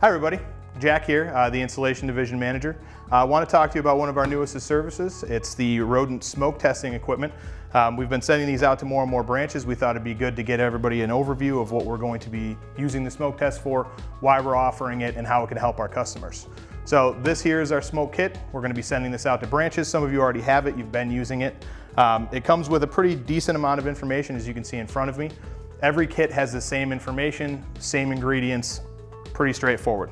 Hi everybody, Jack here, the Installation Division Manager. I want to talk to you about one of our newest services. It's the rodent smoke testing equipment. We've been sending these out to more and more branches. We thought it'd be good to get everybody an overview of what we're going to be using the smoke test for, why we're offering it, and how it can help our customers. So this here is our smoke kit. We're going to be sending this out to branches. Some of you already have it, you've been using it. It comes with a pretty decent amount of information, as you can see in front of me. Every kit has the same information, same ingredients, pretty straightforward.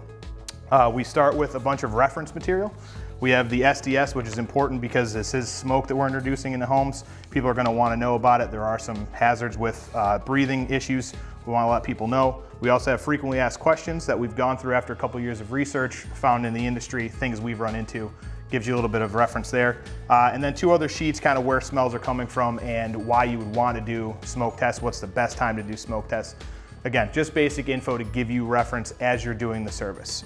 We start with a bunch of reference material. We have the SDS, which is important because this is smoke that we're introducing into homes. People are going to want to know about it. There are some hazards with breathing issues. We want to let people know. We also have frequently asked questions that we've gone through after a couple years of research, found in the industry, things we've run into. Gives you a little bit of reference there. And then two other sheets, kind of where smells are coming from and why you would want to do smoke tests, what's the best time to do smoke tests. Again, just basic info to give you reference as you're doing the service.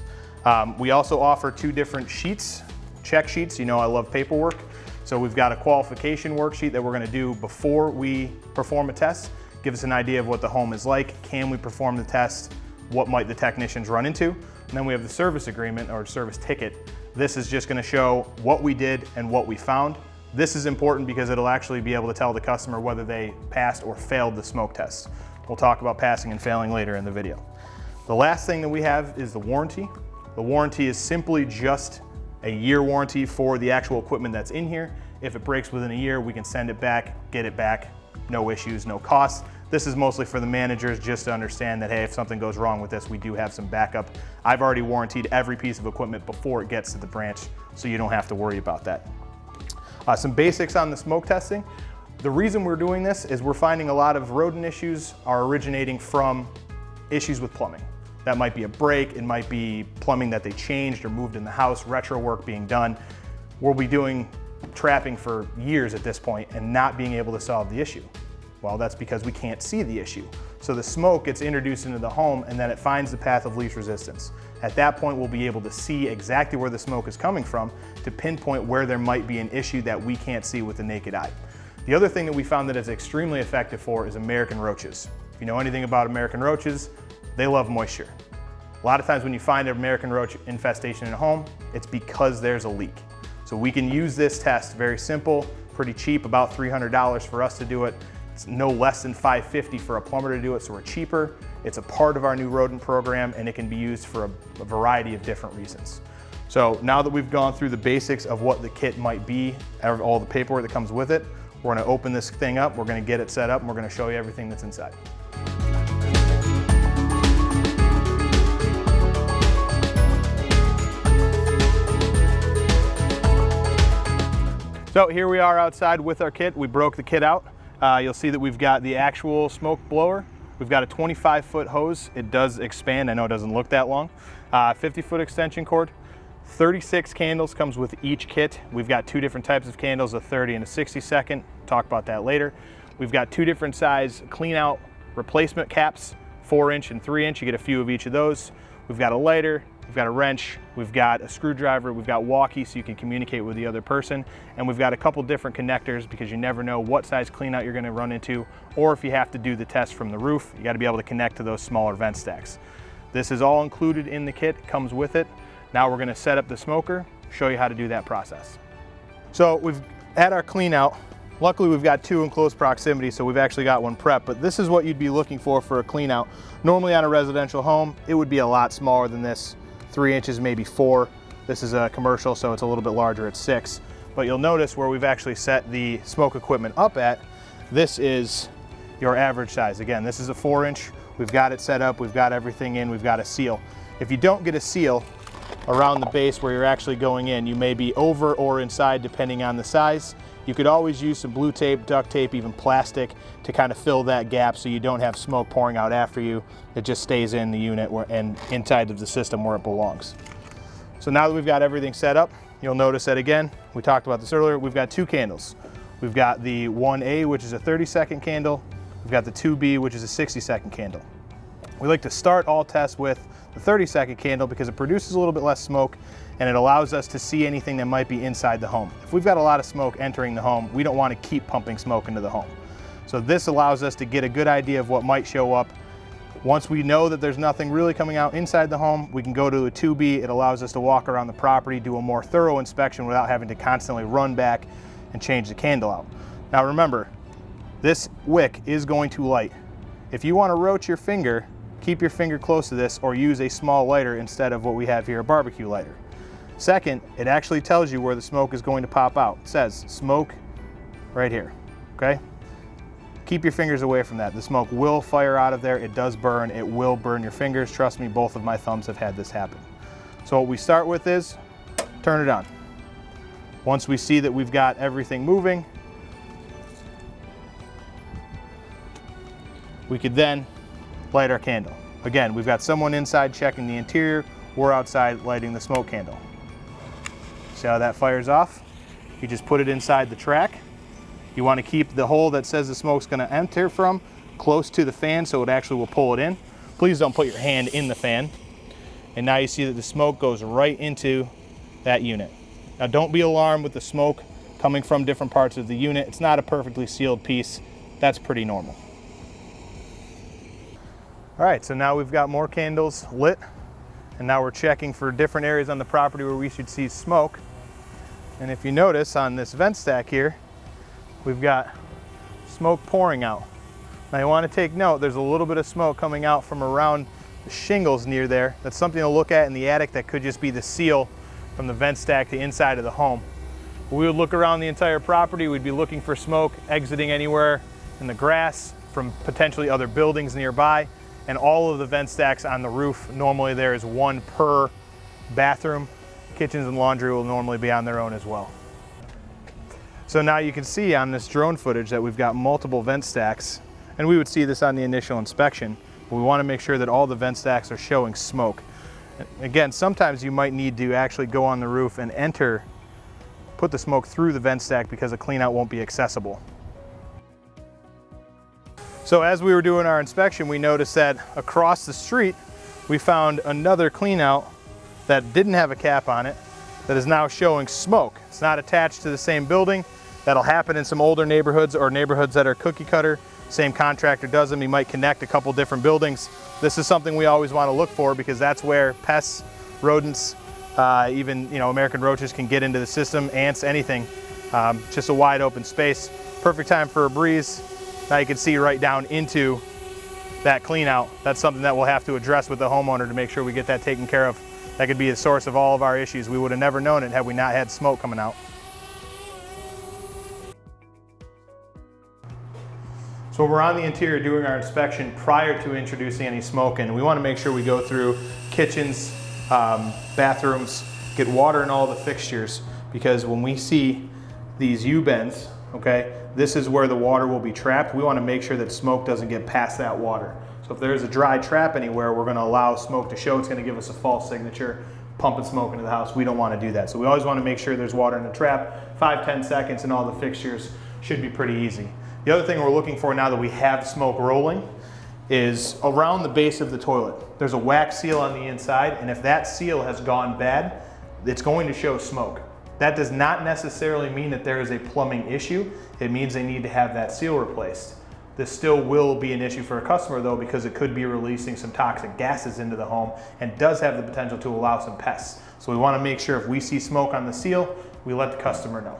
We also offer two different sheets, check sheets. You know I love paperwork. So we've got a qualification worksheet that we're going to do before we perform a test. Give us an idea of what the home is like. Can we perform the test? What might the technicians run into? And then we have the service agreement or service ticket. This is just going to show what we did and what we found. This is important because it'll actually be able to tell the customer whether they passed or failed the smoke test. We'll talk about passing and failing later in the video. The last thing that we have is the warranty. The warranty is simply just a year warranty for the actual equipment that's in here. If it breaks within a year, we can send it back, get it back, no issues, no costs. This is mostly for the managers just to understand that, hey, if something goes wrong with this, we do have some backup. I've already warranted every piece of equipment before it gets to the branch, so you don't have to worry about that. Some basics on the smoke testing. The reason we're doing this is we're finding a lot of rodent issues are originating from issues with plumbing. That might be a break, it might be plumbing that they changed or moved in the house, retro work being done. We'll be doing trapping for years at this point and not being able to solve the issue. Well, that's because we can't see the issue. So the smoke gets introduced into the home and then it finds the path of least resistance. At that point, we'll be able to see exactly where the smoke is coming from to pinpoint where there might be an issue that we can't see with the naked eye. The other thing that we found that is extremely effective for is American roaches. If you know anything about American roaches, they love moisture. A lot of times when you find an American roach infestation in a home, it's because there's a leak. So we can use this test, very simple, pretty cheap, about $300 for us to do it. It's no less than $550 for a plumber to do it, so we're cheaper. It's a part of our new rodent program and it can be used for a variety of different reasons. So now that we've gone through the basics of what the kit might be, all the paperwork that comes with it, we're gonna open this thing up, we're gonna get it set up, and we're gonna show you everything that's inside. So here we are outside with our kit. We broke the kit out. You'll see that we've got the actual smoke blower. We've got a 25-foot hose. It does expand. I know it doesn't look that long. 50-foot extension cord. 36 candles comes with each kit. We've got two different types of candles, a 30 and a 60-second. Talk about that later. We've got two different size clean out replacement caps, 4-inch and 3-inch. You get a few of each of those. We've got a lighter. We've got a wrench, we've got a screwdriver, we've got walkie so you can communicate with the other person, and we've got a couple different connectors because you never know what size cleanout you're going to run into, or if you have to do the test from the roof, you got to be able to connect to those smaller vent stacks. This is all included in the kit, comes with it. Now we're going to set up the smoker, show you how to do that process. So we've had our cleanout. Luckily we've got two in close proximity, so we've actually got one prepped, but this is what you'd be looking for a cleanout. Normally on a residential home, it would be a lot smaller than this. 3 inches, maybe 4. This is a commercial, so it's a little bit larger at 6. But you'll notice where we've actually set the smoke equipment up at, this is your average size. Again, this is a 4-inch. We've got it set up, we've got everything in, we've got a seal. If you don't get a seal around the base where you're actually going in, you may be over or inside depending on the size. You could always use some blue tape, duct tape, even plastic to kind of fill that gap so you don't have smoke pouring out after you. It just stays in the unit and inside of the system where it belongs. So now that we've got everything set up, you'll notice that again, we talked about this earlier, we've got two candles. We've got the 1A, which is a 30-second candle. We've got the 2B, which is a 60-second candle. We like to start all tests with the 30-second candle because it produces a little bit less smoke and it allows us to see anything that might be inside the home. If we've got a lot of smoke entering the home, we don't want to keep pumping smoke into the home. So this allows us to get a good idea of what might show up Once we know that there's nothing really coming out inside the home, we can go to a 2B. It allows us to walk around the property, do a more thorough inspection without having to constantly run back and change the candle out. Now remember, this wick is going to light. If you want to roach your finger, keep your finger close to this or use a small lighter instead of what we have here, a barbecue lighter. Second, it actually tells you where the smoke is going to pop out. It says smoke right here, okay? Keep your fingers away from that. The smoke will fire out of there. It does burn. It will burn your fingers. Trust me, both of my thumbs have had this happen. So what we start with is turn it on. Once we see that we've got everything moving, we could then light our candle. Again, we've got someone inside checking the interior. We're outside lighting the smoke candle. See how that fires off? You just put it inside the track. You want to keep the hole that says the smoke's going to enter from close to the fan so it actually will pull it in. Please don't put your hand in the fan. And now you see that the smoke goes right into that unit. Now don't be alarmed with the smoke coming from different parts of the unit. It's not a perfectly sealed piece. That's pretty normal. All right, so now we've got more candles lit, and now we're checking for different areas on the property where we should see smoke. And if you notice on this vent stack here, we've got smoke pouring out. Now you want to take note, there's a little bit of smoke coming out from around the shingles near there. That's something to look at in the attic. That could just be the seal from the vent stack to inside of the home. We would look around the entire property. We'd be looking for smoke exiting anywhere in the grass from potentially other buildings nearby. And all of the vent stacks on the roof, normally there is one per bathroom. Kitchens and laundry will normally be on their own as well. So now you can see on this drone footage that we've got multiple vent stacks, and we would see this on the initial inspection, but we want to make sure that all the vent stacks are showing smoke. Again, sometimes you might need to actually go on the roof and put the smoke through the vent stack because a clean out won't be accessible. So as we were doing our inspection, we noticed that across the street, we found another clean out that didn't have a cap on it that is now showing smoke. It's not attached to the same building. That'll happen in some older neighborhoods or neighborhoods that are cookie cutter. Same contractor does them. He might connect a couple different buildings. This is something we always want to look for because that's where pests, rodents, even American roaches can get into the system, ants, anything. Just a wide open space. Perfect time for a breeze. Now you can see right down into that clean out. That's something that we'll have to address with the homeowner to make sure we get that taken care of. That could be the source of all of our issues. We would have never known it had we not had smoke coming out. So we're on the interior doing our inspection prior to introducing any smoke in. We want to make sure we go through kitchens, bathrooms, get water in all the fixtures, because when we see these U-bends, okay, this is where the water will be trapped. We want to make sure that smoke doesn't get past that water. So if there's a dry trap anywhere, we're going to allow smoke to show. It's going to give us a false signature, pumping smoke into the house. We don't want to do that. So we always want to make sure there's water in the trap. 5-10 seconds and all the fixtures should be pretty easy. The other thing we're looking for now that we have smoke rolling is around the base of the toilet. There's a wax seal on the inside, and if that seal has gone bad, it's going to show smoke. That does not necessarily mean that there is a plumbing issue. It means they need to have that seal replaced. This still will be an issue for a customer though, because it could be releasing some toxic gases into the home and does have the potential to allow some pests. So we want to make sure if we see smoke on the seal, we let the customer know.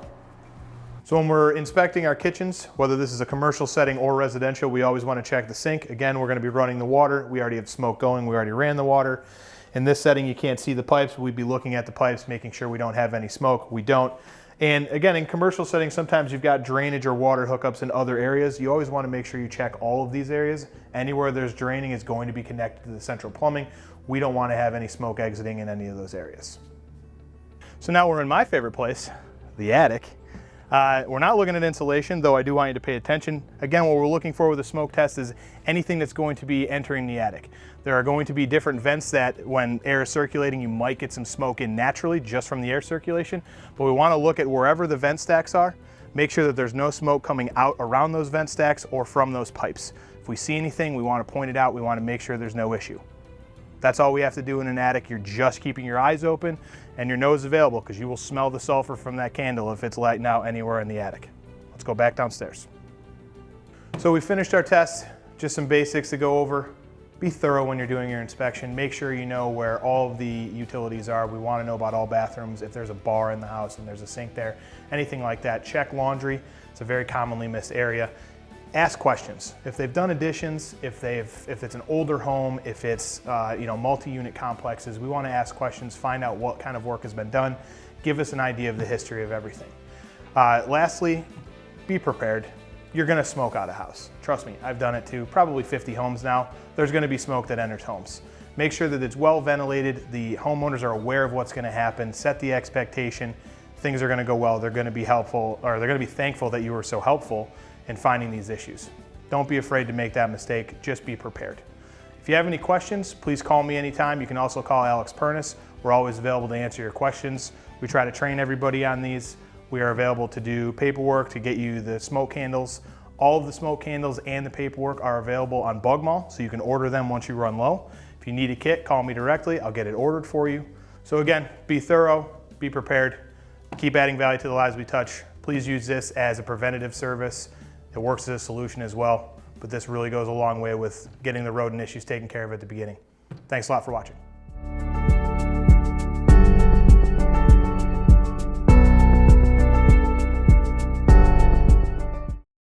So when we're inspecting our kitchens, whether this is a commercial setting or residential, we always want to check the sink. Again, we're going to be running the water. We already have smoke going. We already ran the water. In this setting, you can't see the pipes. We'd be looking at the pipes, making sure we don't have any smoke. We don't. And again, in commercial settings, sometimes you've got drainage or water hookups in other areas. You always want to make sure you check all of these areas. Anywhere there's draining is going to be connected to the central plumbing. We don't want to have any smoke exiting in any of those areas. So now we're in my favorite place, the attic. We're not looking at insulation, though I do want you to pay attention. Again, what we're looking for with a smoke test is anything that's going to be entering the attic. There are going to be different vents that when air is circulating, you might get some smoke in naturally just from the air circulation, but we want to look at wherever the vent stacks are, make sure that there's no smoke coming out around those vent stacks or from those pipes. If we see anything, we want to point it out. We want to make sure there's no issue. That's all we have to do in an attic. You're just keeping your eyes open and your nose available, because you will smell the sulfur from that candle if it's lighting out anywhere in the attic. Let's go back downstairs. So we finished our test, just some basics to go over. be thorough when you're doing your inspection. Make sure you know where all of the utilities are. We want to know about all bathrooms. If there's a bar in the house and there's a sink there, anything like that. Check laundry. It's a very commonly missed area. Ask questions. If they've done additions, if it's an older home, if it's multi-unit complexes, we want to ask questions, find out what kind of work has been done, give us an idea of the history of everything. Lastly, be prepared. You're gonna smoke out of house. Trust me, I've done it too. Probably 50 homes now. There's gonna be smoke that enters homes. Make sure that it's well ventilated. The homeowners are aware of what's gonna happen. Set the expectation. Things are gonna go well. They're gonna be helpful, or they're gonna be thankful that you were so helpful in finding these issues. Don't be afraid to make that mistake. Just be prepared. If you have any questions, please call me anytime. You can also call Alex Pernis. We're always available to answer your questions. We try to train everybody on these. We are available to do paperwork to get you the smoke handles. All of the smoke handles and the paperwork are available on Bug Mall, so you can order them once you run low. If you need a kit, call me directly. I'll get it ordered for you. So again, be thorough, be prepared, keep adding value to the lives we touch. Please use this as a preventative service. It works as a solution as well, but this really goes a long way with getting the rodent issues taken care of at the beginning. Thanks a lot for watching.